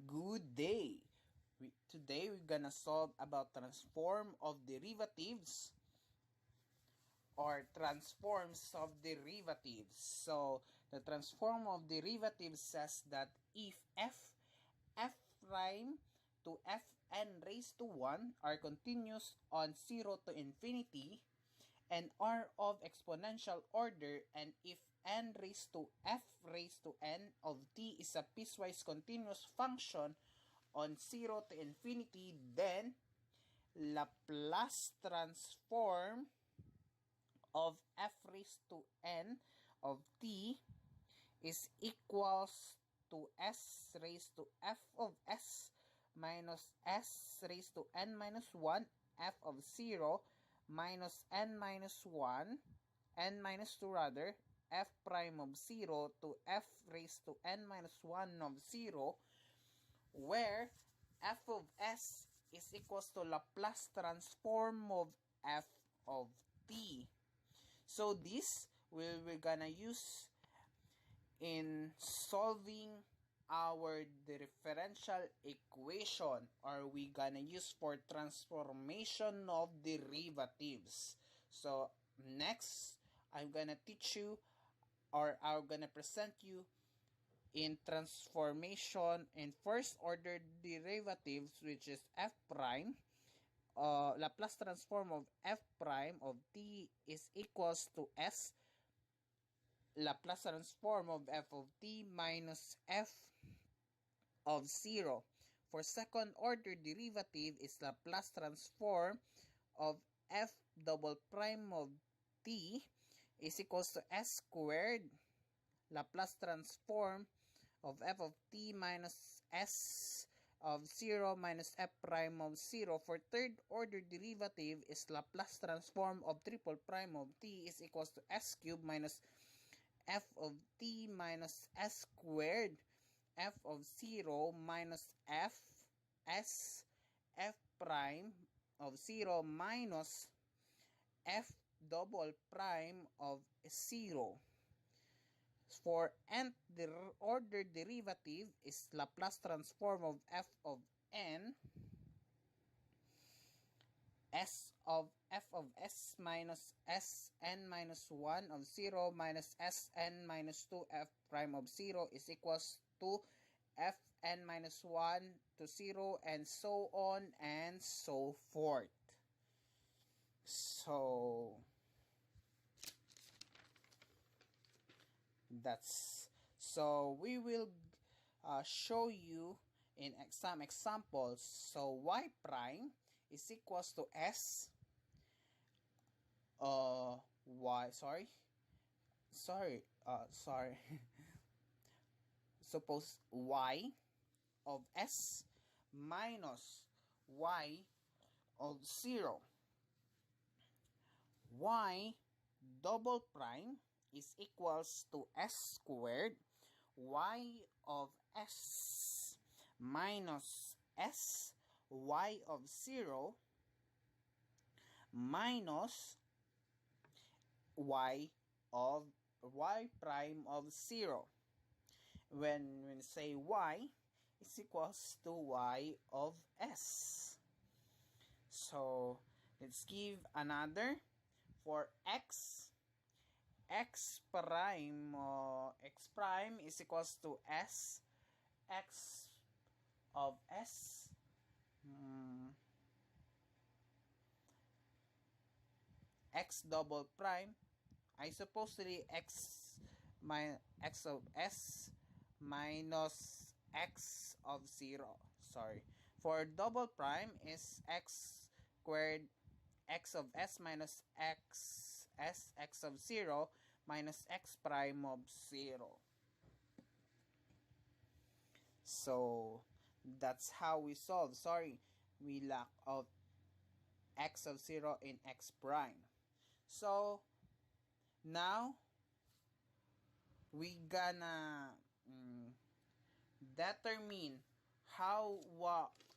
Good day. Today we're gonna solve about transform of derivatives or transforms of derivatives. So the transform of derivatives says that if f prime to fn raised to 1 are continuous on 0 to infinity and are of exponential order, and if n raised to f raised to n of t is a piecewise continuous function on 0 to infinity, then Laplace transform of f raised to n of t is equals to s raised to f of s minus s raised to n minus 1 f of 0 minus n minus 1 n minus 2 rather f prime of 0 to f raised to n minus 1 of 0, where f of s is equals to Laplace transform of f of t. So this we're gonna use in solving our differential equation, or we gonna use for transformation of derivatives. So next I'm gonna teach you, or I'm gonna present you in transformation in first order derivatives, which is f prime. Laplace transform of f prime of t is equals to s Laplace transform of f of t minus f of 0. For second order derivative is Laplace transform of f double prime of t is equals to s squared Laplace transform of f of t minus s of 0 minus f prime of 0. For third order derivative is Laplace transform of triple prime of t is equals to s cubed minus f of t minus s squared f of 0 minus f s f prime of 0 minus f double prime of 0. For nth order derivative is Laplace transform of f of n f of s minus s n minus 1 of 0 minus s n minus 2 f prime of 0 is equals to f n minus 1 to 0, and so on and so forth. So we will show you in some examples. So y prime is equals to s suppose y of s minus y of 0. Y double prime is equals to s squared y of s minus s y of 0 minus y prime of 0. When we say y is equals to y of s. So let's give another. For x prime is equals to s x of s x double prime, I supposedly x of s minus x of 0. For double prime is x squared x of s minus x of 0 minus x prime of 0. So that's how we solve. We lack of x of 0 in x prime. So now we gonna determine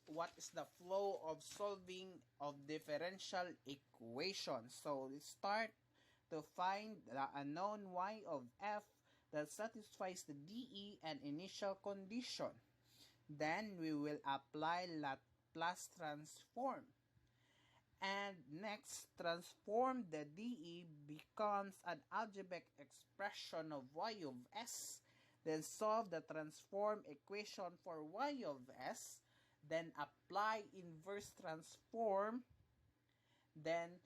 what is the flow of solving of differential equations. So let's start to find the unknown y of f that satisfies the DE and initial condition. Then we will apply Laplace transform. And next, transform the dE becomes an algebraic expression of y of s. Then solve the transform equation for y of s. Then apply inverse transform. Then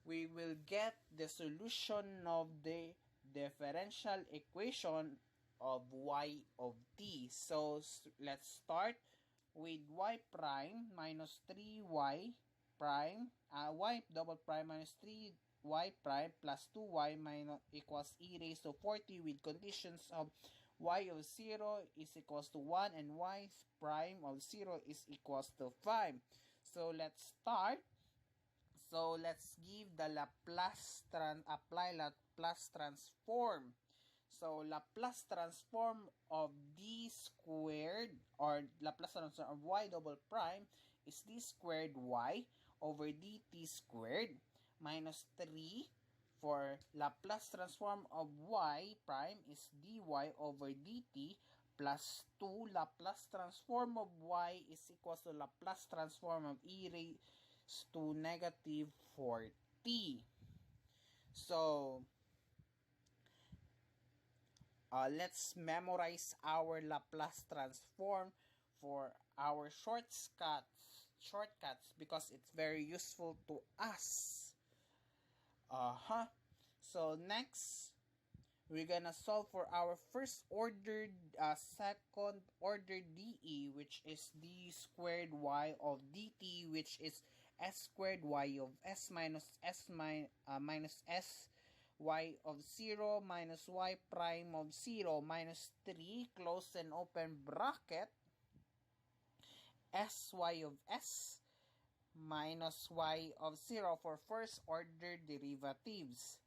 we will get the solution of the differential equation of y of t. So let's start with y prime minus 3y prime, y double prime minus 3y prime plus 2y minus equals e raised to 40 with conditions of y of 0 is equals to 1 and y prime of 0 is equals to 5. So let's start. So let's give the apply Laplace transform. So Laplace transform of d squared or Laplace transform of y double prime is d squared y over dt squared minus 3 for Laplace transform of y prime is dy over dt plus 2 Laplace transform of y is equals to Laplace transform of e raised to negative 4t. So let's memorize our Laplace transform for our shortcuts because it's very useful to us. So next, we're gonna solve for our first ordered second order dE, which is d squared y of dt, which is s squared y of s minus minus s y of 0 minus y prime of 0 minus 3 close and open bracket sy of s minus y of 0 for first order derivatives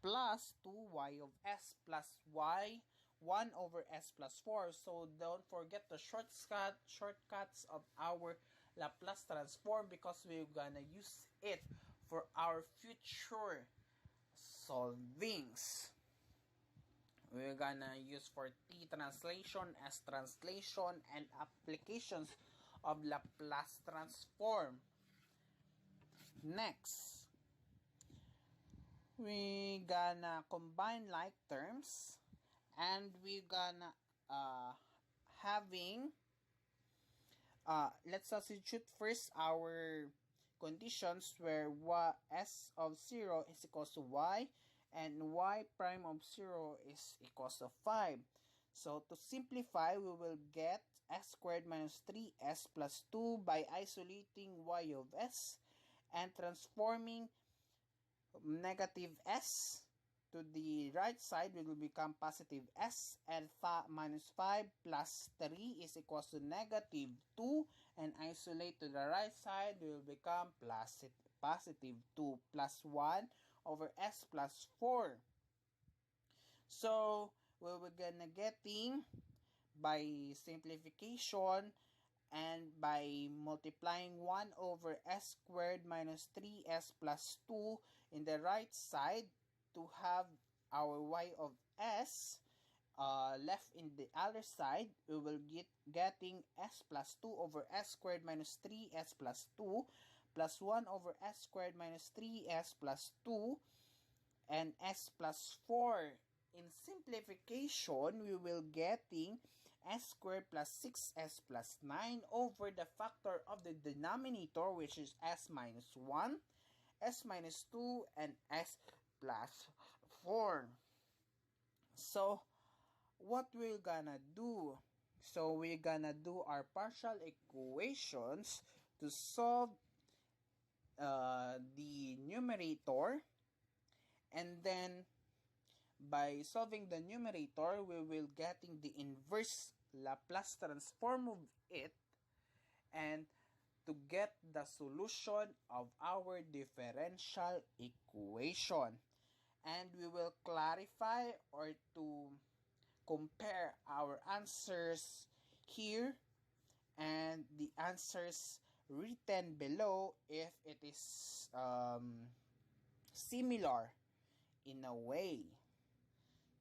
plus 2y of s plus y 1 over s plus 4. So don't forget the shortcuts of our Laplace transform because we're gonna use it for our future solvings. We're gonna use for t translation, s translation, and applications of Laplace transform. Next, we gonna combine like terms and we gonna let's substitute first our conditions where s of 0 is equals to y and y prime of 0 is equals to 5. So to simplify, we will get s squared minus 3s plus 2 by isolating y of s and transforming negative s to the right side, it will become positive s, and minus 5 plus 3 is equals to negative 2, and isolate to the right side, it will become positive 2 plus 1 over s plus 4. So we're gonna getting by simplification and by multiplying 1 over s squared minus 3s plus 2 in the right side to have our y of s left in the other side, we will getting s plus 2 over s squared minus 3s plus 2 plus 1 over s squared minus 3s plus 2 and s plus 4. In simplification, we will getting s squared plus 6s plus 9 over the factor of the denominator, which is s minus 1, s minus 2, and s plus 4. So, what we're gonna do? So, we're gonna do our partial equations to solve the numerator, and then by solving the numerator, we will getting the inverse Laplace transform of it and to get the solution of our differential equation. And we will clarify or to compare our answers here and the answers written below if it is similar in a way.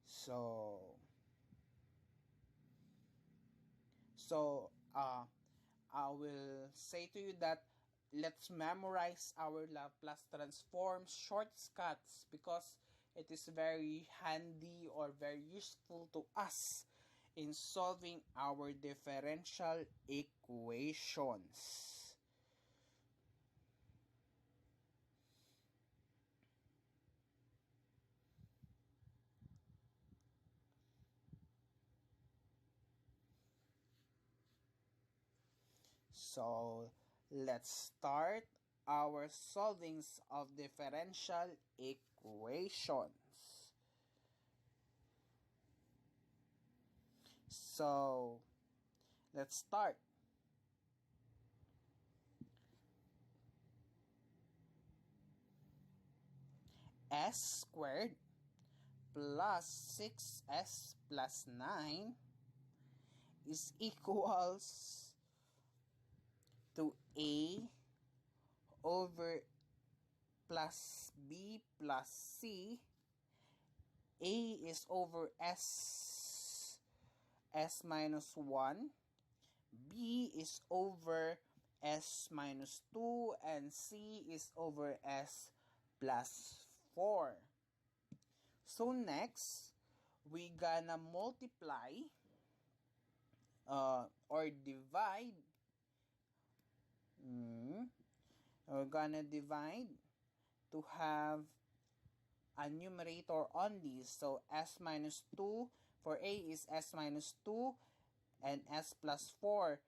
So So I will say to you that let's memorize our Laplace transform shortcuts because it is very handy or very useful to us in solving our differential equations. So let's start our solvings of differential equations. So let's start. S squared plus 6s plus 9 is equals to A over plus B plus C. A is over S minus 1. B is over S minus 2. And C is over S plus 4. So next, we gonna multiply or divide. We're gonna divide to have a numerator only. So S minus 2 for A is S minus 2 and S plus 4.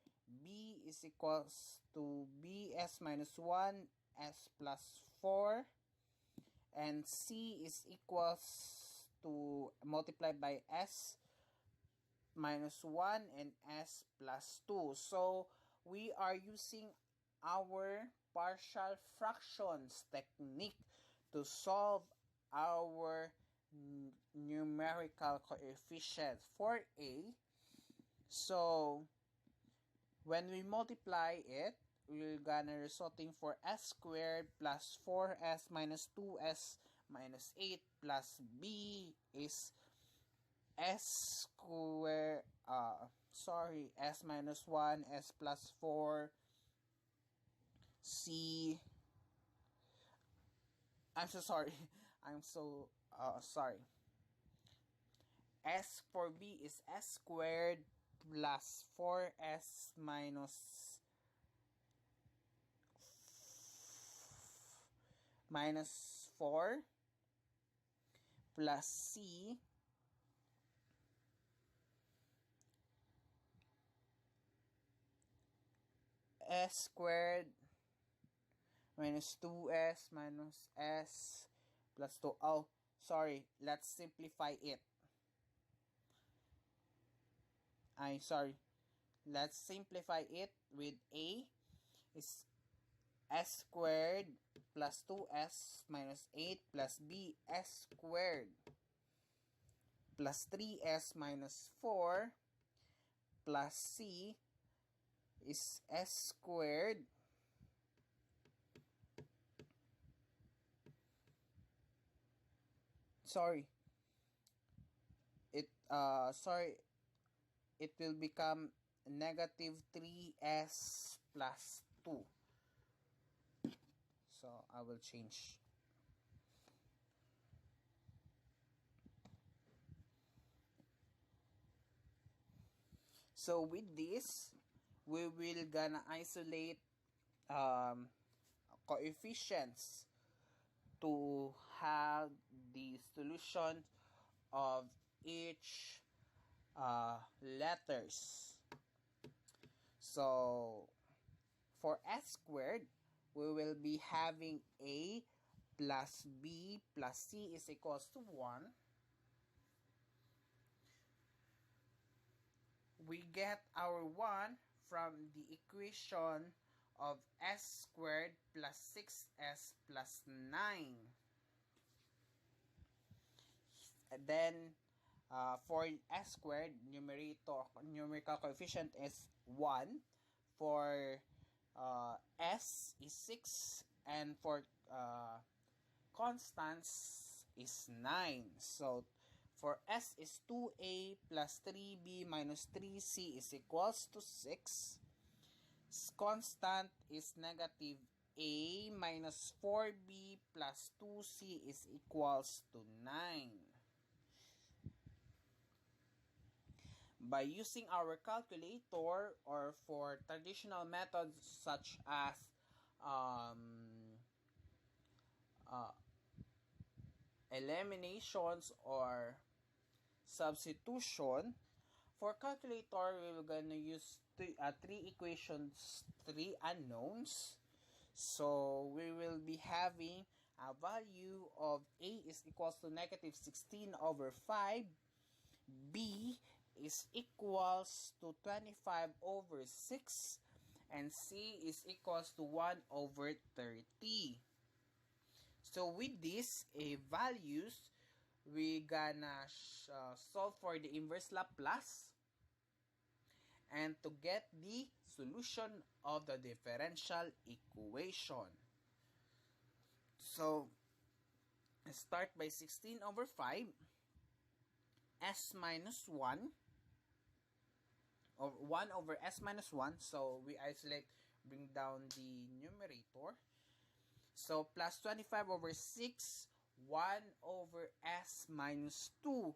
B is equals to BS minus 1, S plus 4. And C is equals to multiplied by S minus 1 and S plus 2. So we are using our partial fractions technique to solve our numerical coefficient for A. So when we multiply it, we're gonna resulting for S squared plus 4S minus 2S minus 8 plus B is S square, S minus 1, S plus 4, C, I'm so sorry, I'm so, sorry. S for B is S squared plus 4S minus 4 plus C S squared minus 2S minus S plus 2. Oh, sorry. Let's simplify it. Let's simplify it with A is S squared plus 2S minus 8 plus B S squared plus 3S minus 4 plus C is S squared it will become negative 3S plus 2. So I will change. So with this, we will gonna isolate coefficients to have the solution of each letters. So for S squared, we will be having A plus B plus C is equals to 1. We get our 1 from the equation of S squared plus 6S plus 9. And then for S squared, numerical coefficient is 1. For S is 6. And for constants is 9. So For S is 2a plus 3b minus 3c is equals to 6. Constant is negative a minus 4b plus 2c is equals to 9. By using our calculator or for traditional methods such as eliminations or substitution, for calculator we're gonna use three equations, three unknowns. So we will be having a value of a is equals to negative 16 over 5, b is equals to 25 over 6, and c is equals to 1 over 30. So with these values, we gonna solve for the inverse Laplace and to get the solution of the differential equation. So start by 16 over 5, s minus 1, or 1 over s minus 1. So we isolate, bring down the numerator. So plus 25 over 6, 1 over s minus 2,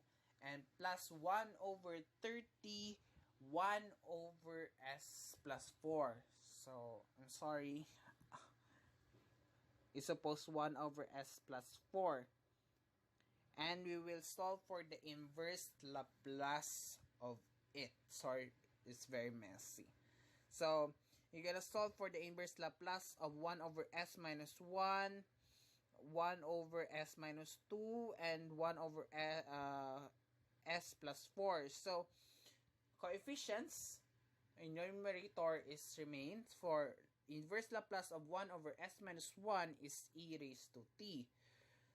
and plus 1 over 30, 1 over s plus 4. So, I'm sorry. It's supposed 1 over s plus 4. And we will solve for the inverse Laplace of it. Sorry, it's very messy. So, you're gonna solve for the inverse Laplace of 1 over s minus 1, 1 over s minus 2, and 1 over s plus 4. So, coefficients in numerator is remains. For inverse Laplace of 1 over s minus 1 is e raised to t.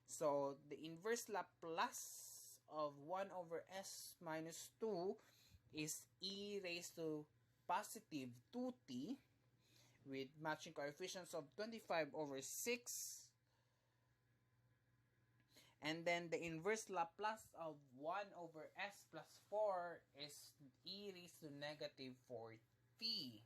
So, the inverse Laplace of 1 over s minus 2 is e raised to positive 2t with matching coefficients of 25 over 6. And then the inverse Laplace of 1 over s plus 4 is e raised to negative 4t.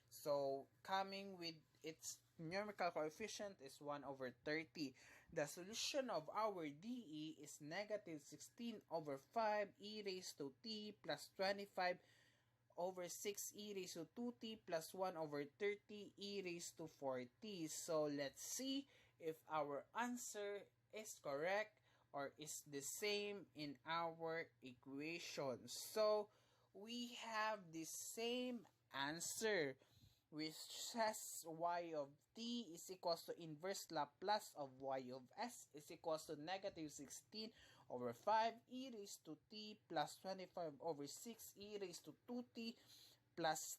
So, coming with its numerical coefficient is 1 over 30. The solution of our DE is negative 16 over 5 e raised to t plus 25 over 6 e raised to 2t plus 1 over 30 e raised to 4t. So, let's see if our answer is correct or is the same in our equation. So, we have the same answer, which says y of t is equals to inverse Laplace of y of s is equals to negative 16 over 5 e raised to t plus 25 over 6 e raised to 2t plus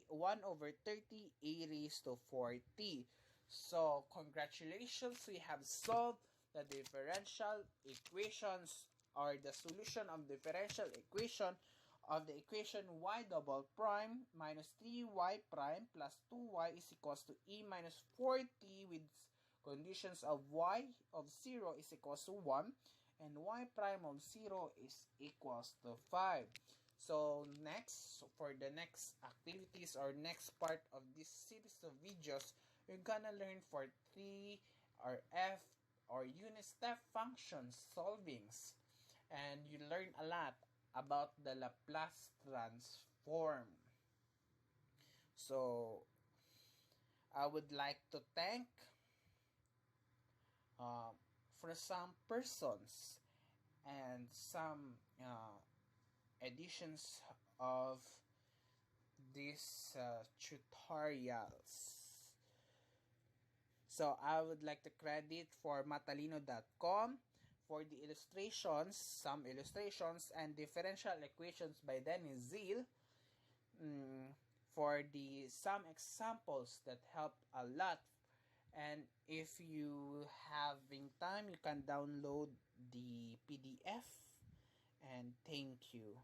1 over 30 e raised to 4t. So, congratulations, we have solved the differential equations, or the solution of differential equation of the equation y double prime minus 3y prime plus 2y is equals to e minus 4t with conditions of y of 0 is equals to 1 and y prime of 0 is equals to 5. So next, for the next activities or next part of this series of videos, we're gonna learn for 3 or f or unit step functions solvings, and you learn a lot about the Laplace transform. So, I would like to thank for some persons and some editions of these tutorials. So, I would like to credit for matalino.com for the illustrations, some illustrations, and differential equations by Dennis Zeal, for some examples that help a lot. And if you having time, you can download the PDF. And thank you.